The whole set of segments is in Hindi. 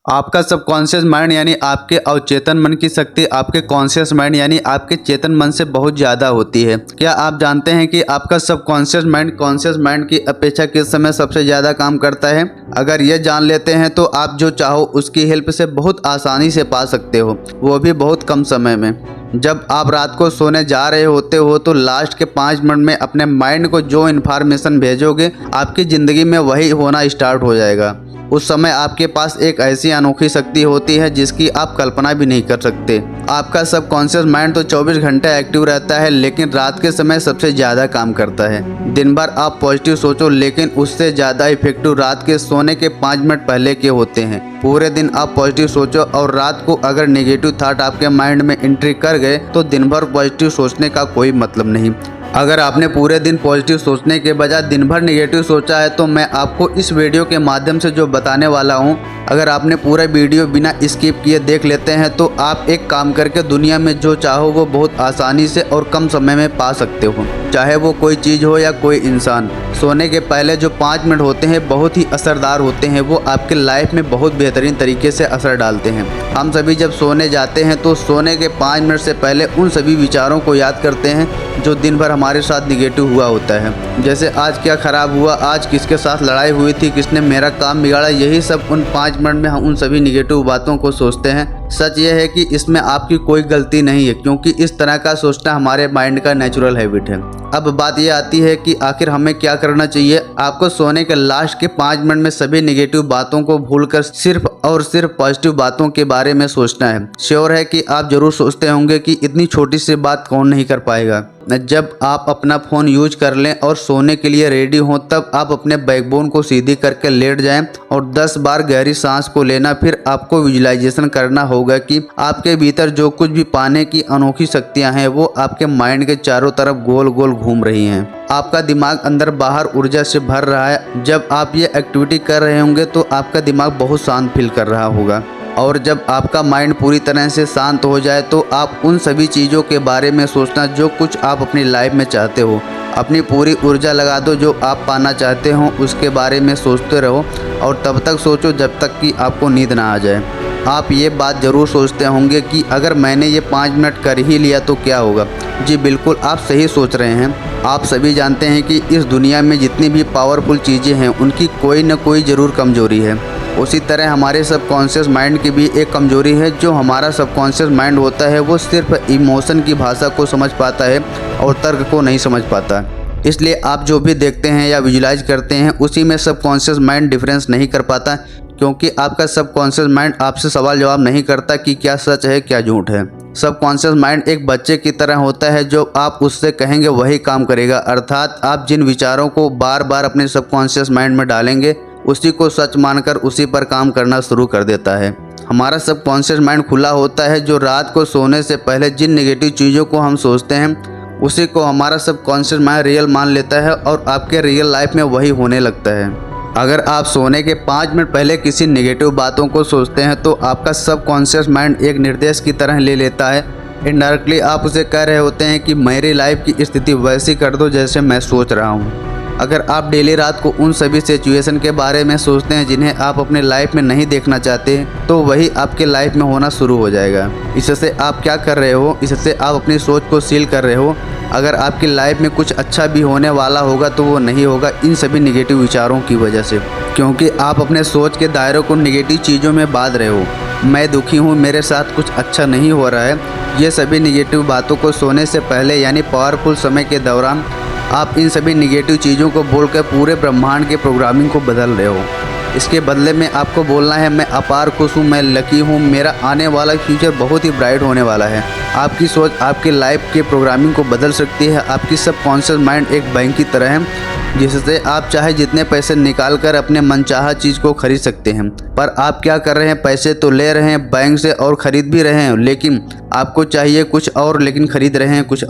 आपका सबकॉन्शियस माइंड यानी आपके अवचेतन मन की शक्ति आपके कॉन्शियस माइंड यानी आपके चेतन मन से बहुत ज़्यादा होती है। क्या आप जानते हैं कि आपका सबकॉन्शियस माइंड कॉन्शियस माइंड की अपेक्षा किस समय सबसे ज़्यादा काम करता है? अगर ये जान लेते हैं तो आप जो चाहो उसकी हेल्प से बहुत आसानी से पा सकते हो, वो भी बहुत कम समय में। जब आप रात को सोने जा रहे होते हो तो लास्ट के 5 मिनट में अपने माइंड को जो इन्फॉर्मेशन भेजोगे, आपकी ज़िंदगी में वही होना स्टार्ट हो जाएगा। उस समय आपके पास एक ऐसी अनोखी शक्ति होती है जिसकी आप कल्पना भी नहीं कर सकते। आपका सबकॉन्शियस माइंड तो 24 घंटे एक्टिव रहता है, लेकिन रात के समय सबसे ज़्यादा काम करता है। दिन भर आप पॉजिटिव सोचो, लेकिन उससे ज़्यादा इफेक्टिव रात के सोने के 5 मिनट पहले के होते हैं। पूरे दिन आप पॉजिटिव सोचो और रात को अगर नेगेटिव थॉट आपके माइंड में एंट्री कर गए तो दिन भर पॉजिटिव सोचने का कोई मतलब नहीं। अगर आपने पूरे दिन पॉजिटिव सोचने के बजाय दिन भर नेगेटिव सोचा है तो मैं आपको इस वीडियो के माध्यम से जो बताने वाला हूं, अगर आपने पूरा वीडियो बिना स्किप किए देख लेते हैं तो आप एक काम करके दुनिया में जो चाहो वो बहुत आसानी से और कम समय में पा सकते हो, चाहे वो कोई चीज़ हो या कोई इंसान। सोने के पहले जो 5 मिनट होते हैं बहुत ही असरदार होते हैं, वो आपके लाइफ में बहुत बेहतरीन तरीके से असर डालते हैं। हम सभी जब सोने जाते हैं तो सोने के 5 मिनट से पहले उन सभी विचारों को याद करते हैं जो दिन भर हमारे साथ निगेटिव हुआ होता है। जैसे आज क्या खराब हुआ, आज किसके साथ लड़ाई हुई थी, किसने मेरा काम बिगाड़ा, यही सब उन 5 मिनट में हम उन सभी निगेटिव बातों को सोचते हैं। सच ये है कि इसमें आपकी कोई गलती नहीं है, क्योंकि इस तरह का सोचना हमारे माइंड का नेचुरल हैबिट है। अब बात ये आती है कि आखिर हमें क्या करना चाहिए। आपको सोने के लास्ट के 5 मिनट में सभी निगेटिव बातों को भूलकर सिर्फ और सिर्फ पॉजिटिव बातों के बारे में सोचना है। श्योर है कि आप जरूर सोचते होंगे कि इतनी छोटी सी बात कौन नहीं कर पाएगा। जब आप अपना फ़ोन यूज कर लें और सोने के लिए रेडी हों, तब आप अपने बैकबोन को सीधी करके लेट जाएं और 10 बार गहरी सांस को लेना। फिर आपको विजुलाइजेशन करना होगा कि आपके भीतर जो कुछ भी पाने की अनोखी शक्तियां हैं वो आपके माइंड के चारों तरफ गोल गोल घूम रही हैं। आपका दिमाग अंदर बाहर ऊर्जा से भर रहा है। जब आप ये एक्टिविटी कर रहे होंगे तो आपका दिमाग बहुत शांत फील कर रहा होगा, और जब आपका माइंड पूरी तरह से शांत हो जाए तो आप उन सभी चीज़ों के बारे में सोचना जो कुछ आप अपनी लाइफ में चाहते हो। अपनी पूरी ऊर्जा लगा दो, जो आप पाना चाहते हो उसके बारे में सोचते रहो, और तब तक सोचो जब तक कि आपको नींद ना आ जाए। आप ये बात ज़रूर सोचते होंगे कि अगर मैंने ये 5 मिनट कर ही लिया तो क्या होगा। जी बिल्कुल, आप सही सोच रहे हैं। आप सभी जानते हैं कि इस दुनिया में जितनी भी पावरफुल चीज़ें हैं उनकी कोई न कोई ज़रूर कमज़ोरी है। उसी तरह हमारे सबकॉन्शियस माइंड की भी एक कमज़ोरी है। जो हमारा सबकॉन्शियस माइंड होता है वो सिर्फ इमोशन की भाषा को समझ पाता है और तर्क को नहीं समझ पाता। इसलिए आप जो भी देखते हैं या विजुलाइज करते हैं उसी में सबकॉन्शियस माइंड डिफरेंस नहीं कर पाता, क्योंकि आपका सबकॉन्शियस माइंड आपसे सवाल जवाब नहीं करता कि क्या सच है क्या झूठ है। सबकॉन्शियस माइंड एक बच्चे की तरह होता है, जो आप उससे कहेंगे वही काम करेगा। अर्थात आप जिन विचारों को बार बार अपने सबकॉन्शियस माइंड में डालेंगे उसी को सच मानकर उसी पर काम करना शुरू कर देता है। हमारा सबकॉन्शियस माइंड खुला होता है, जो रात को सोने से पहले जिन नेगेटिव चीज़ों को हम सोचते हैं उसी को हमारा सबकॉन्शियस माइंड रियल मान लेता है और आपके रियल लाइफ में वही होने लगता है। अगर आप सोने के 5 मिनट पहले किसी नेगेटिव बातों को सोचते हैं तो आपका सबकॉन्शियस माइंड एक निर्देश की तरह ले लेता है। इनडायरेक्टली आप उसे कह रहे होते हैं कि मेरी लाइफ की स्थिति वैसी कर दो जैसे मैं सोच रहा हूँ। अगर आप डेली रात को उन सभी सिचुएशन के बारे में सोचते हैं जिन्हें आप अपने लाइफ में नहीं देखना चाहते, तो वही आपके लाइफ में होना शुरू हो जाएगा। इससे आप क्या कर रहे हो, इससे आप अपनी सोच को सील कर रहे हो। अगर आपकी लाइफ में कुछ अच्छा भी होने वाला होगा तो वो नहीं होगा इन सभी निगेटिव विचारों की वजह से, क्योंकि आप अपने सोच के दायरों को निगेटिव चीज़ों में बांध रहे हो। मैं दुखी हूँ, मेरे साथ कुछ अच्छा नहीं हो रहा है, ये सभी निगेटिव बातों को सोने से पहले यानी पावरफुल समय के दौरान आप इन सभी निगेटिव चीज़ों को बोलकर पूरे ब्रह्मांड के प्रोग्रामिंग को बदल रहे हो। इसके बदले में आपको बोलना है मैं अपार खुश हूँ, मैं लकी हूँ, मेरा आने वाला फ्यूचर बहुत ही ब्राइट होने वाला है। आपकी सोच आपकी लाइफ के प्रोग्रामिंग को बदल सकती है। आपकी सबकॉन्शियस माइंड एक बैंक की तरह है, जिससे आप चाहे जितने पैसे निकाल कर अपने मनचाहा चीज़ को खरीद सकते हैं। पर आप क्या कर रहे हैं, पैसे तो ले रहे हैं बैंक से और ख़रीद भी रहे हैं, लेकिन आपको चाहिए कुछ और, लेकिन खरीद रहे हैं कुछ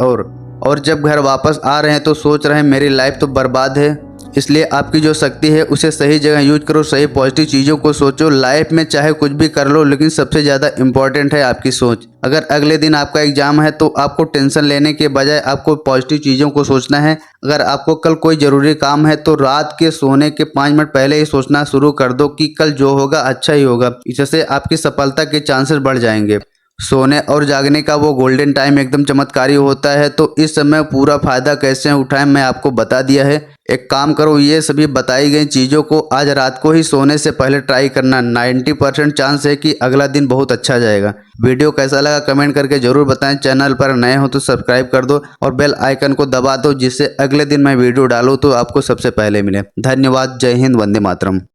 और जब घर वापस आ रहे हैं तो सोच रहे हैं मेरी लाइफ तो बर्बाद है, इसलिए आपकी जो शक्ति है उसे सही जगह यूज करो, सही पॉजिटिव चीज़ों को सोचो। लाइफ में चाहे कुछ भी कर लो, लेकिन सबसे ज़्यादा इम्पोर्टेंट है आपकी सोच। अगर अगले दिन आपका एग्जाम है तो आपको टेंशन लेने के बजाय आपको पॉजिटिव चीज़ों को सोचना है। अगर आपको कल कोई ज़रूरी काम है तो रात के सोने के 5 मिनट पहले ही सोचना शुरू कर दो कि कल जो होगा अच्छा ही होगा। इससे आपकी सफलता के चांसेस बढ़ जाएंगे। सोने और जागने का वो गोल्डन टाइम एकदम चमत्कारी होता है, तो इस समय पूरा फायदा कैसे उठाएं मैं आपको बता दिया है। एक काम करो, ये सभी बताई गई चीज़ों को आज रात को ही सोने से पहले ट्राई करना। 90% चांस है कि अगला दिन बहुत अच्छा जाएगा। वीडियो कैसा लगा कमेंट करके जरूर बताएं। चैनल पर नए हो तो सब्सक्राइब कर दो और बेल आइकन को दबा दो, जिससे अगले दिन मैं वीडियो डालूँ तो आपको सबसे पहले मिले। धन्यवाद। जय हिंद। वंदे मातरम।